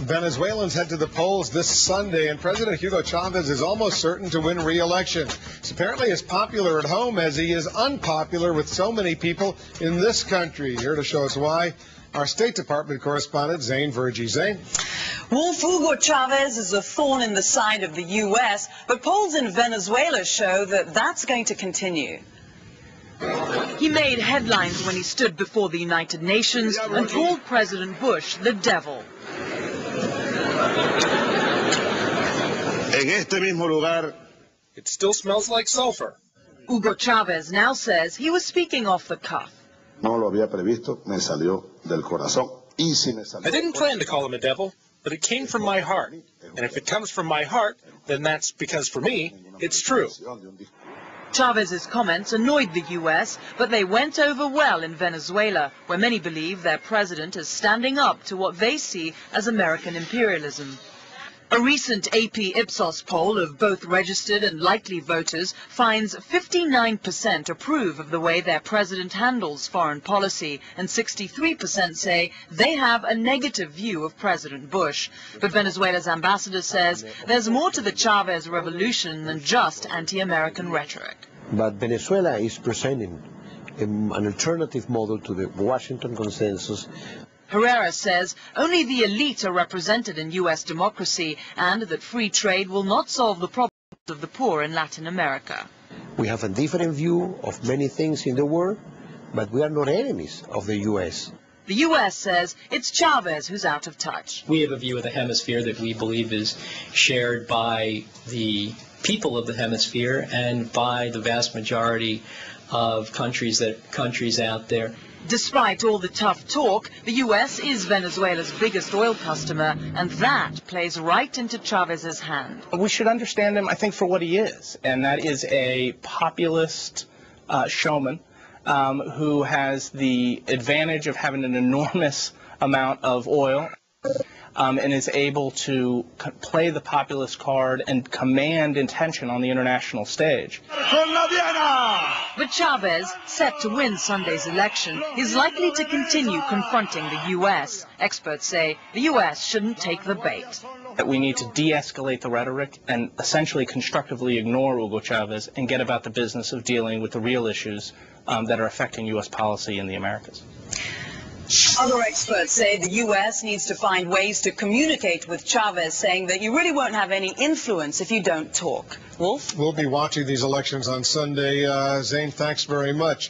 Venezuelans head to the polls this Sunday, and President Hugo Chavez is almost certain to win re-election. He's apparently as popular at home as he is unpopular with so many people in this country. Here to show us why, our State Department correspondent, Zain, Verjee. Zain? Wolf, Hugo Chavez is a thorn in the side of the U.S., but polls in Venezuela show that that's going to continue. He made headlines when he stood before the United Nations and called President Bush the devil. En este mismo lugar, it still smells like sulfur. Hugo Chavez now says he was speaking off the cuff. No lo había previsto, me salió del corazón. Y si me salió. I didn't plan to call him a devil, but it came from my heart. And if it comes from my heart, then that's because for me, it's true. Chavez's comments annoyed the U.S., but they went over well in Venezuela, where many believe their president is standing up to what they see as American imperialism. A recent AP Ipsos poll of both registered and likely voters finds 59% approve of the way their president handles foreign policy, and 63% say they have a negative view of President Bush. But Venezuela's ambassador says there's more to the Chavez revolution than just anti-American rhetoric. But Venezuela is presenting an alternative model to the Washington consensus. Herrera says only the elite are represented in U.S. democracy and that free trade will not solve the problems of the poor in Latin America. We have a different view of many things in the world, but we are not enemies of the U.S. The U.S. says it's Chavez who's out of touch. We have a view of the hemisphere that we believe is shared by the people of the hemisphere and by the vast majority of countries out there. Despite all the tough talk, the U.S. is Venezuela's biggest oil customer, and that plays right into Chavez's hand. We should understand him, I think, for what he is, and that is a populist showman who has the advantage of having an enormous amount of oil and is able to play the populist card and command attention on the international stage. But Chavez, set to win Sunday's election, is likely to continue confronting the U.S. Experts say the U.S. shouldn't take the bait. That we need to de-escalate the rhetoric and essentially constructively ignore Hugo Chavez and get about the business of dealing with the real issues that are affecting U.S. policy in the Americas. Other experts say the U.S. needs to find ways to communicate with Chavez, saying that you really won't have any influence if you don't talk. Wolf? We'll be watching these elections on Sunday. Zain, thanks very much.